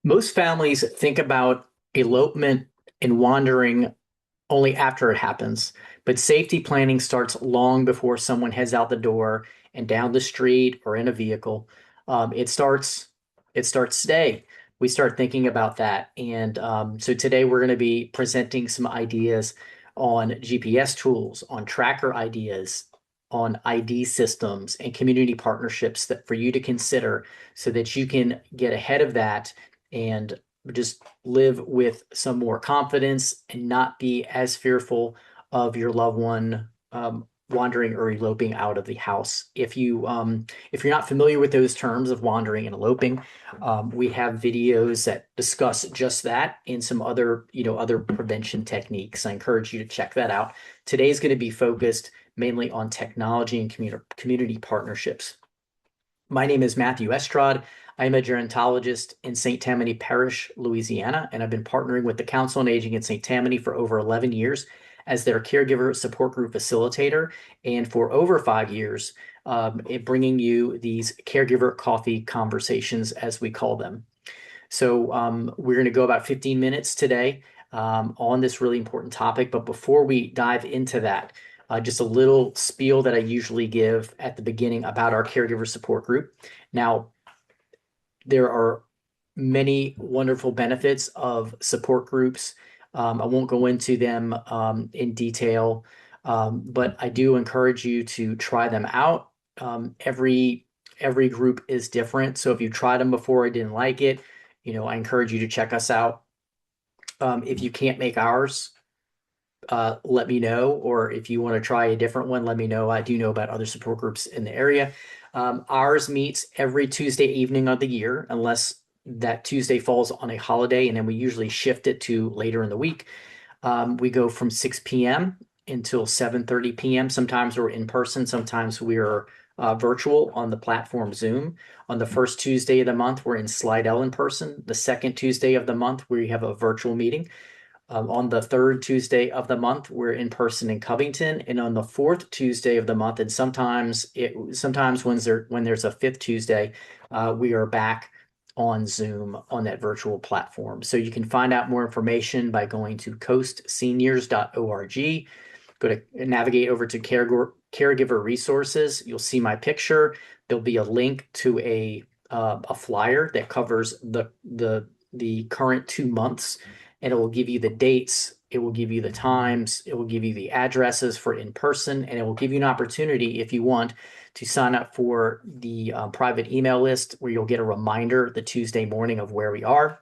Most families think about elopement and wandering only after it happens, but safety planning starts long before someone heads out the door and down the street or in a vehicle. It starts today. We start thinking about that, and so today we're going to be presenting some ideas on GPS tools, on tracker ideas, on ID systems, and community partnerships that for you to consider so that you can get ahead of that and just live with some more confidence and not be as fearful of your loved one wandering or eloping out of the house. If you're not familiar with those terms of wandering and eloping, we have videos that discuss just that and some other prevention techniques. I encourage you to check that out. Today's going to be focused mainly on technology and community partnerships. My name is Matthew Estrad. I'm a gerontologist in St. Tammany Parish, Louisiana, and I've been partnering with the Council on Aging in St. Tammany for over 11 years as their caregiver support group facilitator, and for over 5 years, bringing you these caregiver coffee conversations, as we call them. So we're going to go about 15 minutes today on this really important topic. But before we dive into that, just a little spiel that I usually give at the beginning about our caregiver support group. Now, there are many wonderful benefits of support groups. I won't go into them in detail, but I do encourage you to try them out. Every group is different. So if you tried them before and didn't like it, I encourage you to check us out. If you can't make ours, let me know. Or if you want to try a different one, let me know. I do know about other support groups in the area. Ours meets every Tuesday evening of the year, unless that Tuesday falls on a holiday, and then we usually shift it to later in the week. We go from 6 p.m. until 7:30 p.m. Sometimes we're in person, sometimes we're virtual on the platform Zoom. On the first Tuesday of the month, we're in Slidell in person. The second Tuesday of the month, we have a virtual meeting. On the third Tuesday of the month, we're in person in Covington, and on the fourth Tuesday of the month, and sometimes when there's a fifth Tuesday, we are back on Zoom on that virtual platform. So you can find out more information by going to coastseniors.org. Navigate over to caregiver resources. You'll see my picture. There'll be a link to a flyer that covers the current 2 months, and it will give you the dates, it will give you the times, it will give you the addresses for in person, and it will give you an opportunity, if you want, to sign up for the private email list where you'll get a reminder the Tuesday morning of where we are.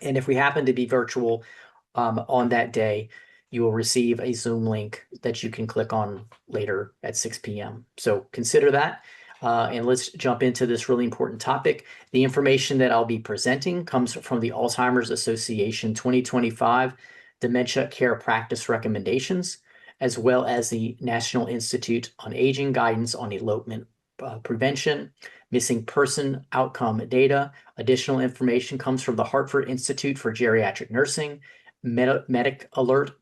And if we happen to be virtual on that day, you will receive a Zoom link that you can click on later at 6 p.m. So consider that. And let's jump into this really important topic. The information that I'll be presenting comes from the Alzheimer's Association 2025 Dementia Care Practice Recommendations, as well as the National Institute on Aging Guidance on Elopement Prevention, Missing Person Outcome Data. Additional information comes from the Hartford Institute for Geriatric Nursing, MedicAlert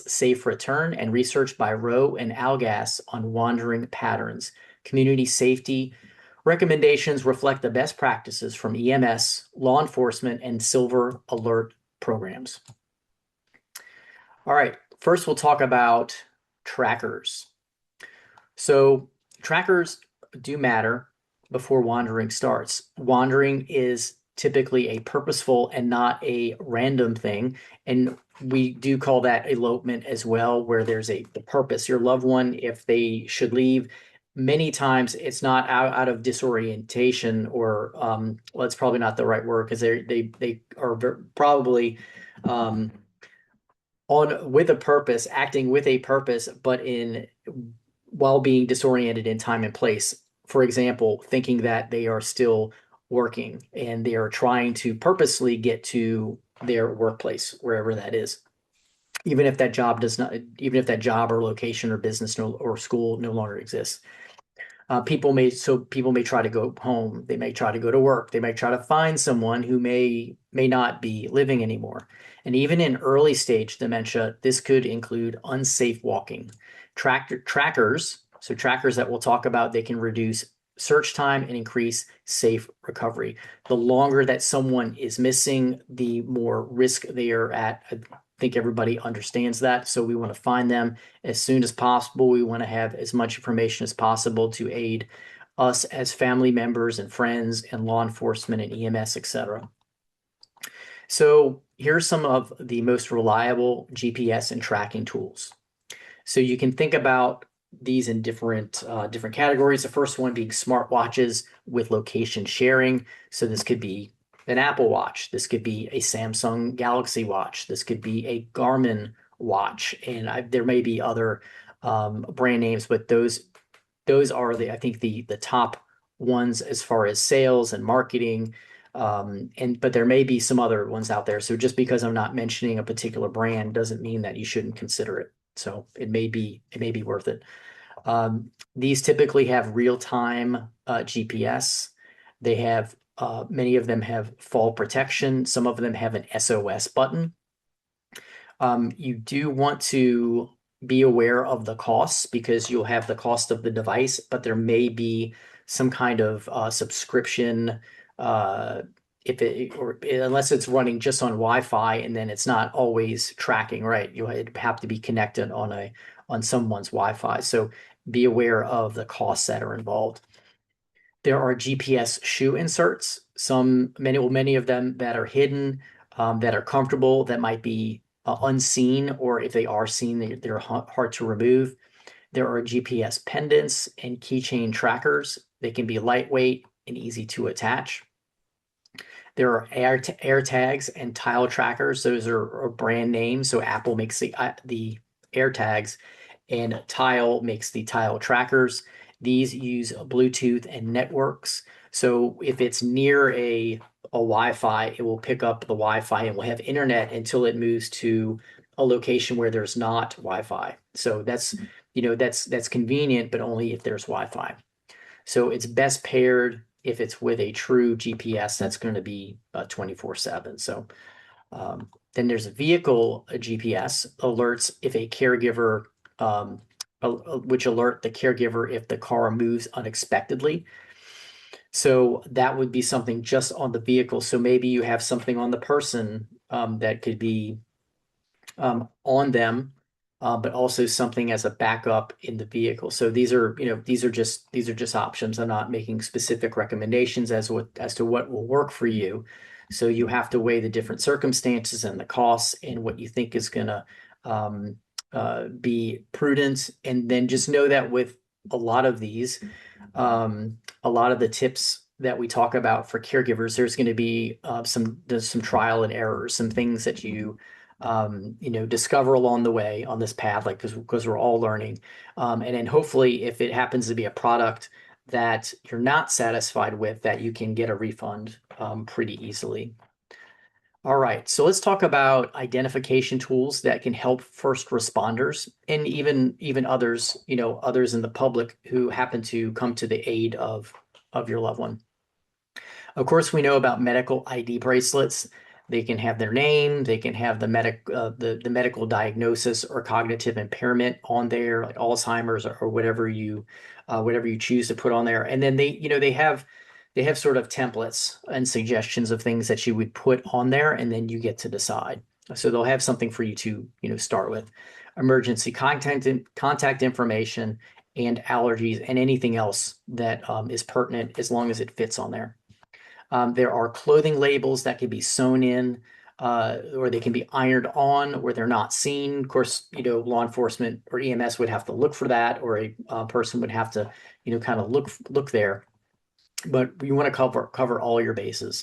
Safe Return, and research by Rowe and Algase on wandering patterns. Community safety recommendations reflect the best practices from EMS, law enforcement, and Silver Alert programs. All right, first we'll talk about trackers. So trackers do matter before wandering starts. Wandering is typically a purposeful and not a random thing. And we do call that elopement as well, where there's the purpose. Your loved one, if they should leave, many times it's not out of disorientation or well, it's probably not the right word, because they are probably on with a purpose, acting with a purpose, but while being disoriented in time and place. For example, thinking that they are still working and they are trying to purposely get to their workplace, wherever that is, even if that job or location or business or school no longer exists. People may try to go home. They may try to go to work. They may try to find someone who may not be living anymore. And even in early stage dementia, this could include unsafe walking. Trackers that we'll talk about, they can reduce search time and increase safe recovery. The longer that someone is missing, the more risk they are at. I think everybody understands that. So we want to find them as soon as possible. We want to have as much information as possible to aid us as family members and friends and law enforcement and EMS, etc. So here's some of the most reliable GPS and tracking tools. So you can think about these in different categories. The first one being smartwatches with location sharing. So this could be an Apple Watch. This could be a Samsung Galaxy Watch. This could be a Garmin watch, and there may be other brand names, but those are I think the top ones as far as sales and marketing. But there may be some other ones out there. So just because I'm not mentioning a particular brand doesn't mean that you shouldn't consider it. So it may be worth it. These typically have real-time GPS. They have many of them have fall protection. Some of them have an SOS button. You do want to be aware of the costs because you'll have the cost of the device, but there may be some kind of subscription unless it's running just on Wi-Fi and then it's not always tracking, right? You'll have to be connected on someone's Wi-Fi. So be aware of the costs that are involved. There are GPS shoe inserts, many of them that are hidden, that are comfortable, that might be unseen, or if they are seen, they're hard to remove. There are GPS pendants and keychain trackers. They can be lightweight and easy to attach. There are air tags and tile trackers. Those are brand names. So Apple makes the air tags and Tile makes the tile trackers. These use Bluetooth and networks. So if it's near a Wi-Fi, it will pick up the Wi-Fi and will have internet until it moves to a location where there's not Wi-Fi. So that's convenient, but only if there's Wi-Fi. So it's best paired if it's with a true GPS that's going to be 24/7. So then there's a vehicle GPS alerts if a caregiver, which alert the caregiver if the car moves unexpectedly. So that would be something just on the vehicle. So maybe you have something on the person that could be on them, but also something as a backup in the vehicle. So these are just options. I'm not making specific recommendations as to what will work for you. So you have to weigh the different circumstances and the costs and what you think is going to be prudent. And then just know that with a lot of these, a lot of the tips that we talk about for caregivers, there's going to be some trial and error, some things that you discover along the way on this path, like because we're all learning. And then hopefully if it happens to be a product that you're not satisfied with, that you can get a refund pretty easily. All right, so let's talk about identification tools that can help first responders and even others, others in the public who happen to come to the aid of your loved one. Of course, we know about medical ID bracelets. They can have their name, they can have the medical diagnosis or cognitive impairment on there, like Alzheimer's or whatever you choose to put on there. And then they have sort of templates and suggestions of things that you would put on there, and then you get to decide. So they'll have something for you to start with. Emergency contact information and allergies and anything else that is pertinent as long as it fits on there. There are clothing labels that can be sewn in, or they can be ironed on where they're not seen. Of course, law enforcement or EMS would have to look for that, or a person would have to, kind of look there. But you want to cover all your bases.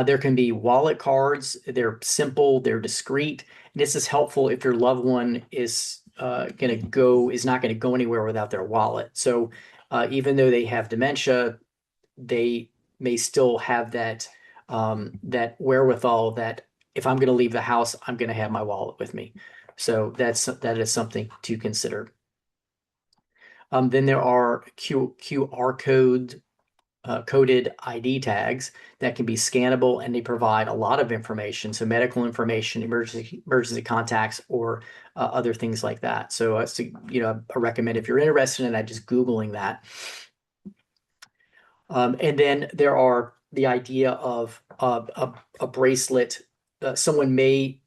There can be wallet cards. They're simple, they're discreet. And this is helpful if your loved one is not going to go anywhere without their wallet. So even though they have dementia, they may still have that wherewithal that if I'm going to leave the house, I'm going to have my wallet with me. So that is something to consider. Then there are QR coded ID tags that can be scannable, and they provide a lot of information. So medical information, emergency contacts, or other things like that. So I recommend if you're interested in that, just Googling that. And then there are the idea of a bracelet. Someone may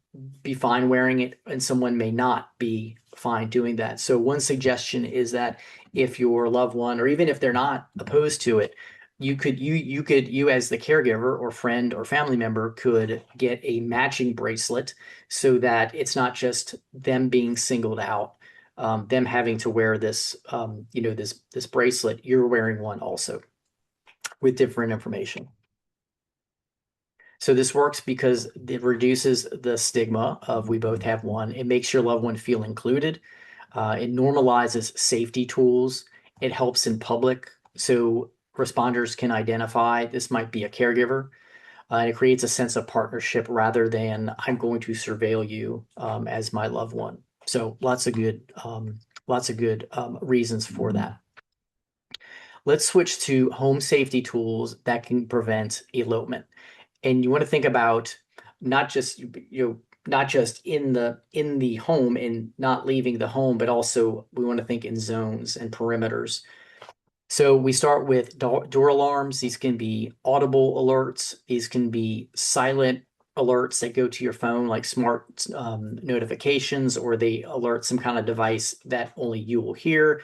be fine wearing it, and someone may not be fine doing that. So one suggestion is that if your loved one, or even if they're not opposed to it, you as the caregiver or friend or family member could get a matching bracelet so that it's not just them being singled out, them having to wear this, this bracelet. You're wearing one also with different information. So this works because it reduces the stigma of we both have one. It makes your loved one feel included. It normalizes safety tools. It helps in public. So responders can identify this might be a caregiver. And it creates a sense of partnership rather than I'm going to surveil you as my loved one. So lots of good reasons for that. Let's switch to home safety tools that can prevent elopement. And you want to think about not just not just in the home and not leaving the home, but also we want to think in zones and perimeters. So we start with door alarms. These can be audible alerts. These can be silent alerts that go to your phone, like smart notifications, or they alert some kind of device that only you will hear.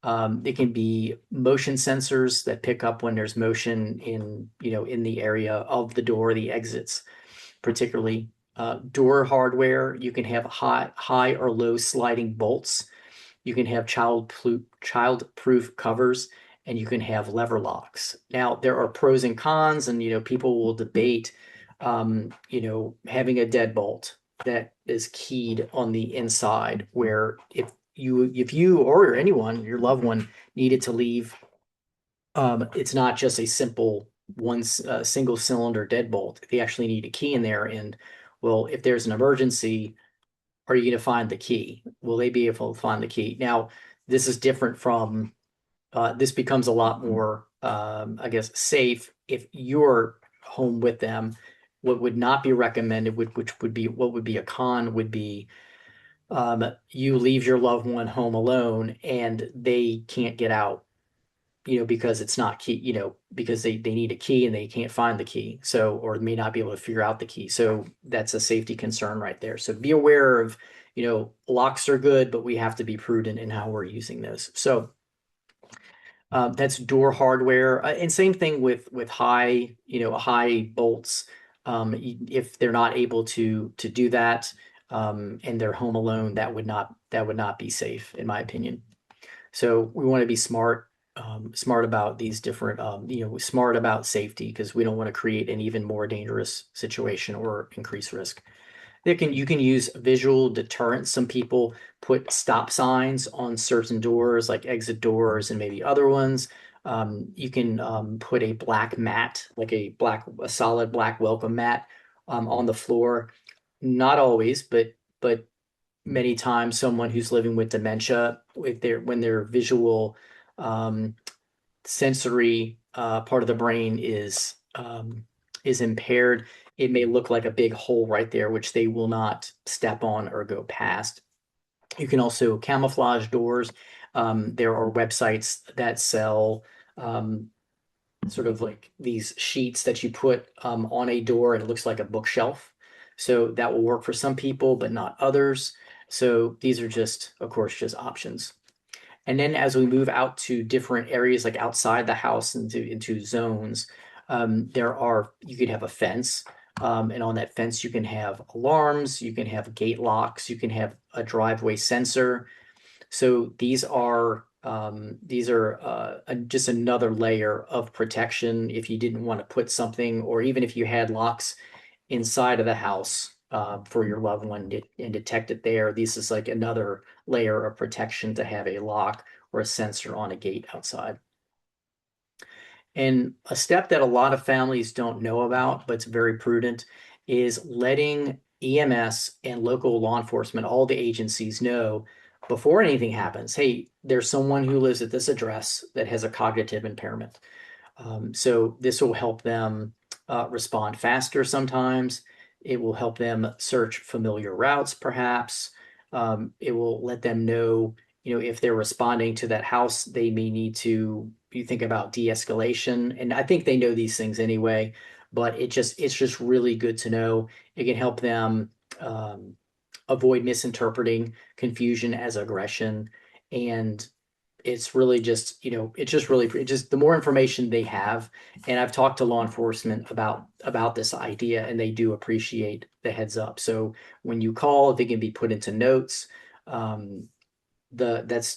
It can be motion sensors that pick up when there's motion in the area of the door, the exits, particularly. Door hardware, you can have high or low sliding bolts. You can have child-proof covers, and you can have lever locks. Now, there are pros and cons, and people will debate, having a deadbolt that is keyed on the inside, where if you or anyone, your loved one, needed to leave, it's not just a simple single cylinder deadbolt. They actually need a key in there, and well, if there's an emergency, are you going to find the key? Will they be able to find the key? Now, this is different from, this becomes a lot more, I guess, safe if you're home with them. What would not be recommended, what would be a con, would be you leave your loved one home alone and they can't get out, because it's not key, because they need a key and they can't find the key. So, or may not be able to figure out the key. So that's a safety concern right there. So be aware of, locks are good, but we have to be prudent in how we're using those. So that's door hardware. And same thing with high bolts. If they're not able to do that, and they're home alone, that would not be safe, in my opinion. So we want to be smart about these different, smart about safety, because we don't want to create an even more dangerous situation or increase risk. You can use visual deterrence. Some people put stop signs on certain doors, like exit doors and maybe other ones. You can put a black mat, like a solid black welcome mat, on the floor. Not always, but many times someone who's living with dementia, when their visual sensory part of the brain is impaired, it may look like a big hole right there, which they will not step on or go past. You can also camouflage doors. There are websites that sell sort of like these sheets that you put on a door, and it looks like a bookshelf. So that will work for some people, but not others. So these are just, of course, just options. And then as we move out to different areas, like outside the house into zones, you could have a fence. And on that fence, you can have alarms, you can have gate locks, you can have a driveway sensor. So these are just another layer of protection if you didn't want to put something, or even if you had locks inside of the house for your loved one and detect it there. This is like another layer of protection to have a lock or a sensor on a gate outside. And a step that a lot of families don't know about, but it's very prudent, is letting EMS and local law enforcement, all the agencies, know before anything happens, hey, there's someone who lives at this address that has a cognitive impairment. So this will help them respond faster sometimes. It will help them search familiar routes, perhaps. It will let them know, if they're responding to that house, they may need to you think about de-escalation, and I think they know these things anyway, but it's just really good to know. It can help them avoid misinterpreting confusion as aggression. And it's really just, it's just really, it just the more information they have. And I've talked to law enforcement about this idea, and they do appreciate the heads up. So when you call, if it can be put into notes, um, that was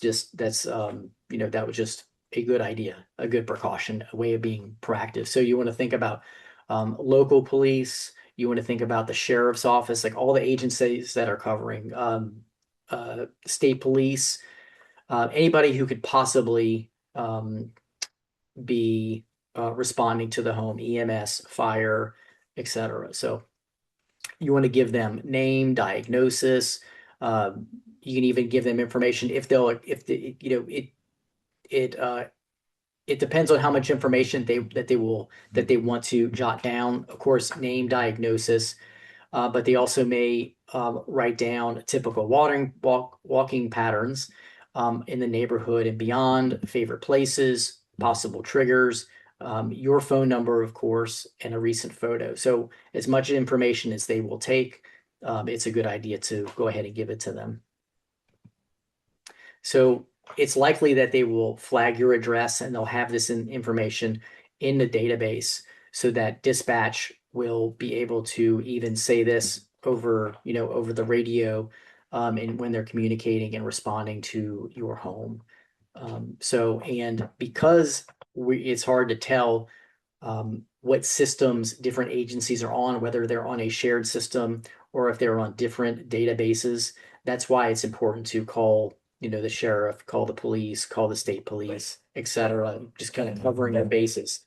just a good idea, a good precaution, a way of being proactive. So you want to think about local police, you want to think about the sheriff's office, like all the agencies that are covering state police, anybody who could possibly be responding to the home, EMS, fire, etc. So you want to give them name, diagnosis. You can even give them information if it depends on how much information that they want to jot down. Of course, name, diagnosis, but they also may write down typical walking patterns in the neighborhood and beyond, favorite places, possible triggers, your phone number, of course, and a recent photo. So as much information as they will take, it's a good idea to go ahead and give it to them. So it's likely that they will flag your address, and they'll have this information in the database, so that dispatch will be able to even say this over the radio, and when they're communicating and responding to your home. And because it's hard to tell what systems different agencies are on, whether they're on a shared system or if they're on different databases, that's why it's important to call the sheriff, call the police, call the state police, etc. Just kind of covering their bases.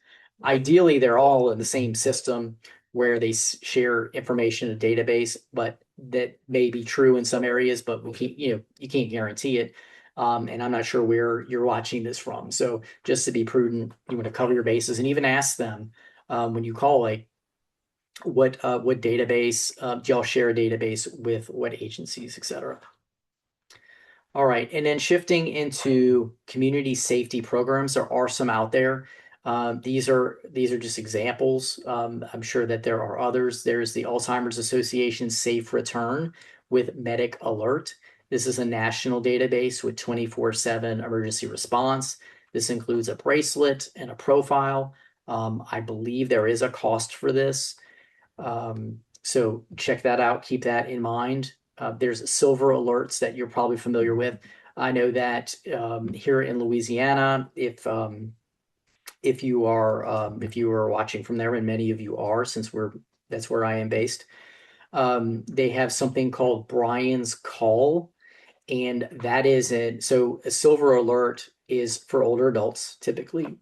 Ideally, they're all in the same system where they share information in a database, but that may be true in some areas, but you can't guarantee it. And I'm not sure where you're watching this from. So just to be prudent, you want to cover your bases and even ask them when you call, like, what database do y'all share a database with, what agencies, etc. All right, and then shifting into community safety programs, there are some out there. These are just examples. I'm sure that there are others. There's the Alzheimer's Association Safe Return with MedicAlert. This is a national database with 24/7 emergency response. This includes a bracelet and a profile. I believe there is a cost for this. So check that out. Keep that in mind. There's silver alerts that you're probably familiar with. I know that here in Louisiana, if you are watching from there, and many of you are, since that's where I am based, they have something called Brian's Call, and that is so a silver alert is for older adults typically,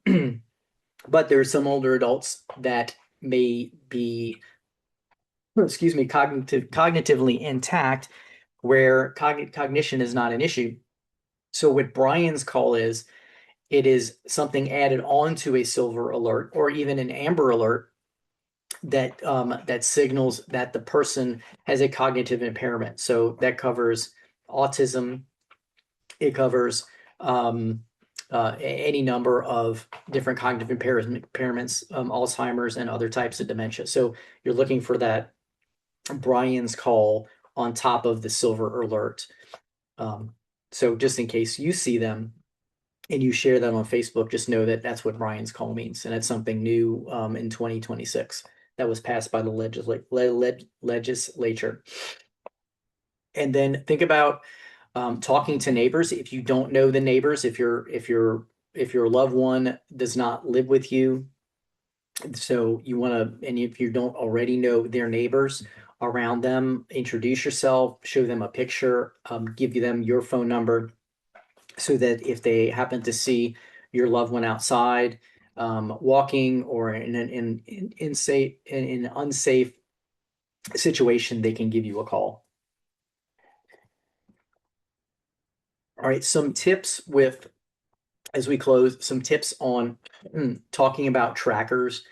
but there's some older adults that may be, excuse me, cognitively intact, where cognition is not an issue. So what Brian's Call is, it is something added onto a silver alert or even an amber alert that signals that the person has a cognitive impairment. So that covers autism. It covers any number of different cognitive impairments, Alzheimer's and other types of dementia. So you're looking for that Brian's Call on top of the silver alert. So just in case you see them and you share that on Facebook, just know that that's what Brian's Call means. And it's something new in 2026 that was passed by the legislature. And then think about talking to neighbors. If you don't know the neighbors, if your loved one does not live with you, so you want to, and if you don't already know their neighbors around them, introduce yourself, show them a picture, give them your phone number, so that if they happen to see your loved one outside walking or in an unsafe situation, they can give you a call. All right, some tips as we close, some tips on talking about trackers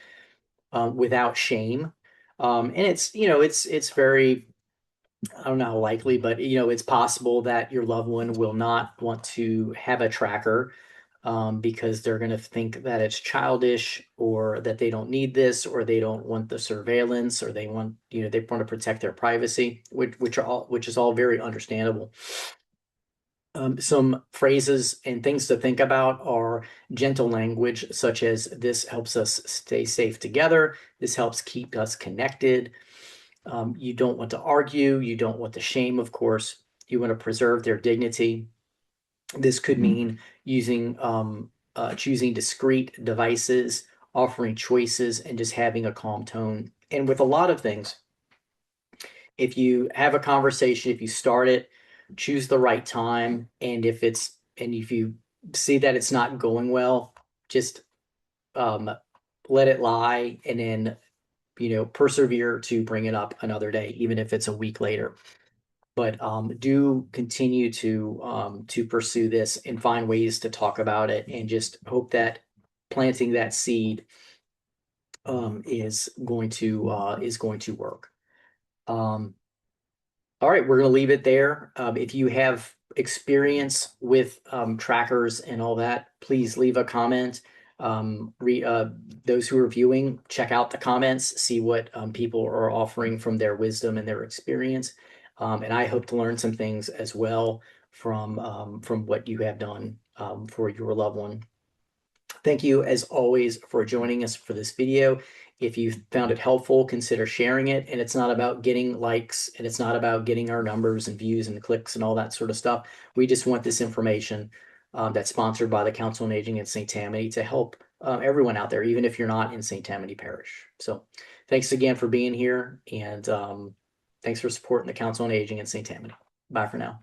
without shame. And it's very, I don't know how likely, but it's possible that your loved one will not want to have a tracker. because they're going to think that it's childish, or that they don't need this, or they don't want the surveillance, or they want, they want to protect their privacy, which is all very understandable. Some phrases and things to think about are gentle language, such as "this helps us stay safe together," "this helps keep us connected." You don't want to argue, you don't want to shame, of course. You want to preserve their dignity. This could mean choosing discrete devices, offering choices, and just having a calm tone. And with a lot of things, if you have a conversation, if you start it, choose the right time. And if you see that it's not going well, just let it lie, and then persevere to bring it up another day, even if it's a week later. But do continue to pursue this and find ways to talk about it, and just hope that planting that seed is going to work. All right, we're going to leave it there. If you have experience with trackers and all that, please leave a comment. Those who are viewing, check out the comments, see what people are offering from their wisdom and their experience. And I hope to learn some things as well from what you have done for your loved one. Thank you, as always, for joining us for this video. If you found it helpful, consider sharing it. And it's not about getting likes, and it's not about getting our numbers and views and clicks and all that sort of stuff. We just want this information that's sponsored by the Council on Aging in St. Tammany to help everyone out there, even if you're not in St. Tammany Parish. So thanks again for being here, and thanks for supporting the Council on Aging in St. Tammany. Bye for now.